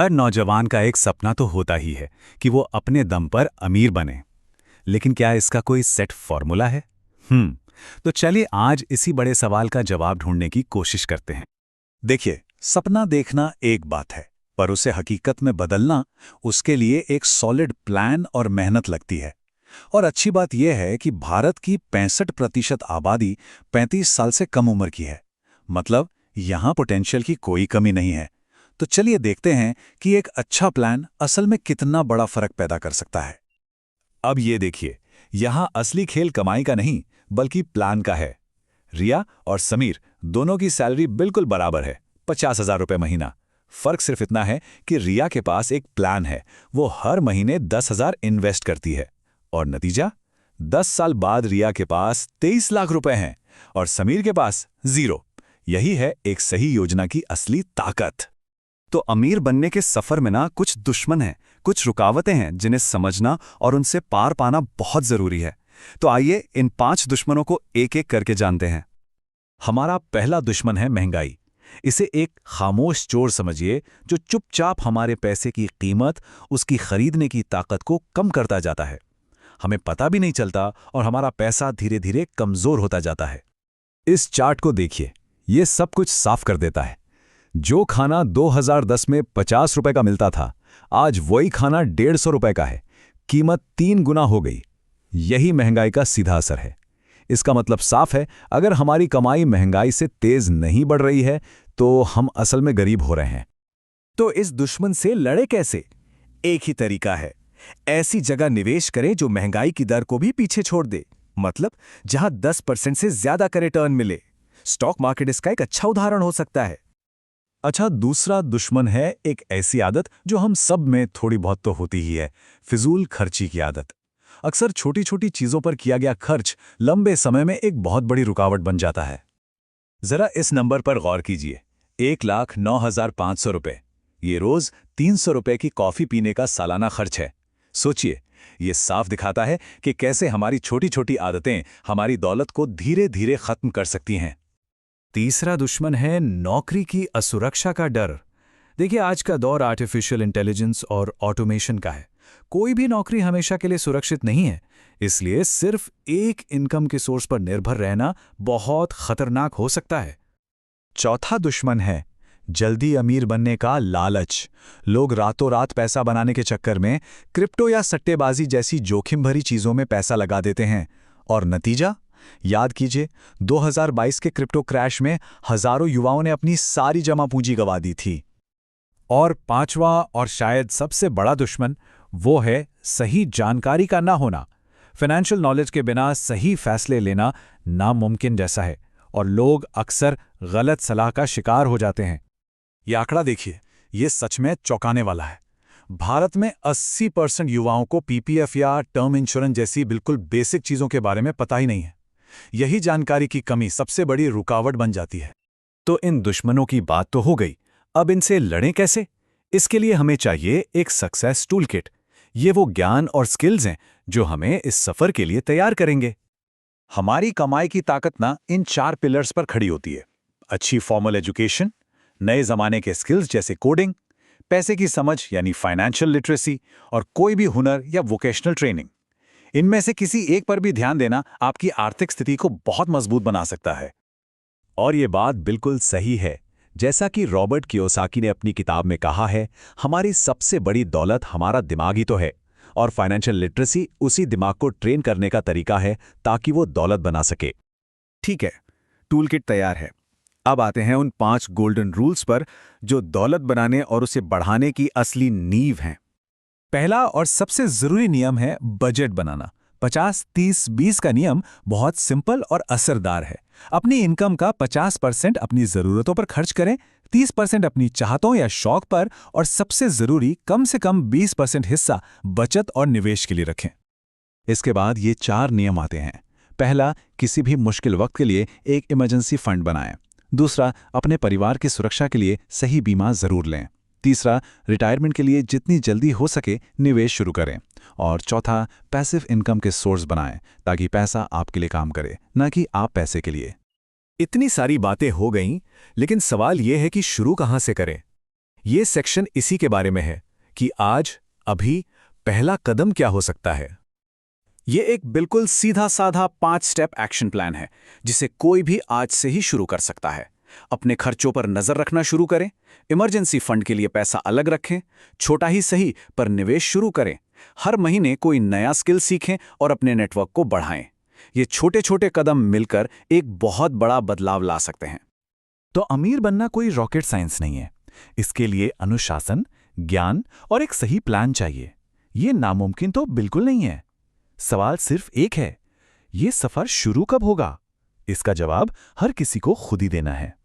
हर नौजवान का एक सपना तो होता ही है कि वो अपने दम पर अमीर बने। लेकिन क्या इसका कोई सेट फॉर्मूला है? तो चलिए आज इसी बड़े सवाल का जवाब ढूंढने की कोशिश करते हैं। देखिए, सपना देखना एक बात है, पर उसे हकीकत में बदलना, उसके लिए एक सॉलिड प्लान और मेहनत लगती है। और अच्छी बात यह है कि भारत की 65% आबादी 35 साल से कम उम्र की है। मतलब यहाँ पोटेंशियल की कोई कमी नहीं है। तो चलिए देखते हैं कि एक अच्छा प्लान असल में कितना बड़ा फर्क पैदा कर सकता है। अब ये देखिए, यहाँ असली खेल कमाई का नहीं बल्कि प्लान का है। रिया और समीर दोनों की सैलरी बिल्कुल बराबर है, 50,000 रुपये महीना। फर्क सिर्फ इतना है कि रिया के पास एक प्लान है, वो हर महीने 10,000 इन्वेस्ट करती है। और नतीजा, 10 साल बाद रिया के पास 23 लाख रुपए हैं और समीर के पास 0। यही है एक सही योजना की असली ताकत। तो अमीर बनने के सफर में ना कुछ दुश्मन हैं, कुछ रुकावटें हैं जिन्हें समझना और उनसे पार पाना बहुत जरूरी है। तो आइए इन 5 दुश्मनों को एक एक करके जानते हैं। हमारा पहला दुश्मन है महंगाई। इसे एक खामोश चोर समझिए जो चुपचाप हमारे पैसे की कीमत, उसकी खरीदने की ताकत को कम करता जाता है। हमें पता भी नहीं चलता और हमारा पैसा धीरे धीरे कमजोर होता जाता है। इस चार्ट को देखिए, ये सब कुछ साफ कर देता है। जो खाना 2010 में 50 रुपए का मिलता था, आज वही खाना 150 रुपए का है। कीमत 3 गुना हो गई। यही महंगाई का सीधा असर है। इसका मतलब साफ है, अगर हमारी कमाई महंगाई से तेज नहीं बढ़ रही है तो हम असल में गरीब हो रहे हैं। तो इस दुश्मन से लड़े कैसे? एक ही तरीका है, ऐसी जगह निवेश करें जो महंगाई की दर को भी पीछे छोड़ दे। मतलब जहां 10% से ज्यादा का रिटर्न मिले। स्टॉक मार्केट इसका एक अच्छा उदाहरण हो सकता है। अच्छा, दूसरा दुश्मन है एक ऐसी आदत जो हम सब में थोड़ी बहुत तो होती ही है, फिजूल खर्ची की आदत। अक्सर छोटी छोटी चीजों पर किया गया खर्च लंबे समय में एक बहुत बड़ी रुकावट बन जाता है। जरा इस नंबर पर गौर कीजिए, 1,09,500 रुपये। ये रोज 300 रुपये की कॉफी पीने का सालाना खर्च है। सोचिए, ये साफ दिखाता है कि कैसे हमारी छोटी छोटी आदतें हमारी दौलत को धीरे धीरे खत्म कर सकती हैं। तीसरा दुश्मन है नौकरी की असुरक्षा का डर। देखिए, आज का दौर आर्टिफिशियल इंटेलिजेंस और ऑटोमेशन का है। कोई भी नौकरी हमेशा के लिए सुरक्षित नहीं है। इसलिए सिर्फ एक इनकम के सोर्स पर निर्भर रहना बहुत खतरनाक हो सकता है। चौथा दुश्मन है जल्दी अमीर बनने का लालच। लोग रातों रात पैसा बनाने के चक्कर में क्रिप्टो या सट्टेबाजी जैसी जोखिम भरी चीजों में पैसा लगा देते हैं। और नतीजा, याद कीजिए, 2022 के क्रिप्टो क्रैश में हजारों युवाओं ने अपनी सारी जमा पूंजी गंवा दी थी। और पांचवा और शायद सबसे बड़ा दुश्मन वो है सही जानकारी का ना होना। फाइनेंशियल नॉलेज के बिना सही फैसले लेना नामुमकिन जैसा है और लोग अक्सर गलत सलाह का शिकार हो जाते हैं। ये आंकड़ा देखिए, ये सच में चौंकाने वाला है। भारत में 80% युवाओं को पीपीएफ या टर्म इंश्योरेंस जैसी बिल्कुल बेसिक चीजों के बारे में पता ही नहीं है। यही जानकारी की कमी सबसे बड़ी रुकावट बन जाती है। तो इन दुश्मनों की बात तो हो गई, अब इनसे लड़ें कैसे? इसके लिए हमें चाहिए एक सक्सेस टूल किट। ये वो ज्ञान और स्किल्स हैं जो हमें इस सफर के लिए तैयार करेंगे। हमारी कमाई की ताकत ना इन 4 पिलर्स पर खड़ी होती है: अच्छी फॉर्मल एजुकेशन, नए जमाने के स्किल्स जैसे कोडिंग, पैसे की समझ यानी फाइनेंशियल लिटरेसी, और कोई भी हुनर या वोकेशनल ट्रेनिंग। इनमें से किसी एक पर भी ध्यान देना आपकी आर्थिक स्थिति को बहुत मजबूत बना सकता है। और ये बात बिल्कुल सही है। जैसा कि रॉबर्ट कियोसाकी ने अपनी किताब में कहा है, हमारी सबसे बड़ी दौलत हमारा दिमाग ही तो है, और फाइनेंशियल लिटरेसी उसी दिमाग को ट्रेन करने का तरीका है ताकि वो दौलत बना सके। ठीक है, टूल किट तैयार है। अब आते हैं उन 5 गोल्डन रूल्स पर जो दौलत बनाने और उसे बढ़ाने की असली नींव हैं। पहला और सबसे जरूरी नियम है बजट बनाना। 50-30-20 का नियम बहुत सिंपल और असरदार है। अपनी इनकम का 50% अपनी जरूरतों पर खर्च करें, 30% अपनी चाहतों या शौक पर, और सबसे जरूरी कम से कम 20% हिस्सा बचत और निवेश के लिए रखें। इसके बाद ये 4 नियम आते हैं। पहला, किसी भी मुश्किल वक्त के लिए एक इमरजेंसी फंड बनाएं। दूसरा, अपने परिवार की सुरक्षा के लिए सही बीमा जरूर लें। तीसरा, रिटायरमेंट के लिए जितनी जल्दी हो सके निवेश शुरू करें। और चौथा, पैसिव इनकम के सोर्स बनाएं ताकि पैसा आपके लिए काम करे, न कि आप पैसे के लिए। इतनी सारी बातें हो गईं, लेकिन सवाल यह है कि शुरू कहां से करें? ये सेक्शन इसी के बारे में है कि आज, अभी, पहला कदम क्या हो सकता है। ये एक बिल्कुल सीधा साधा 5 स्टेप एक्शन प्लान है जिसे कोई भी आज से ही शुरू कर सकता है। अपने खर्चों पर नजर रखना शुरू करें, इमरजेंसी फंड के लिए पैसा अलग रखें, छोटा ही सही पर निवेश शुरू करें, हर महीने कोई नया स्किल सीखें और अपने नेटवर्क को बढ़ाएं। ये छोटे छोटे कदम मिलकर एक बहुत बड़ा बदलाव ला सकते हैं। तो अमीर बनना कोई रॉकेट साइंस नहीं है। इसके लिए अनुशासन, ज्ञान और एक सही प्लान चाहिए। ये नामुमकिन तो बिल्कुल नहीं है। सवाल सिर्फ एक है, ये सफर शुरू कब होगा? इसका जवाब हर किसी को खुद ही देना है।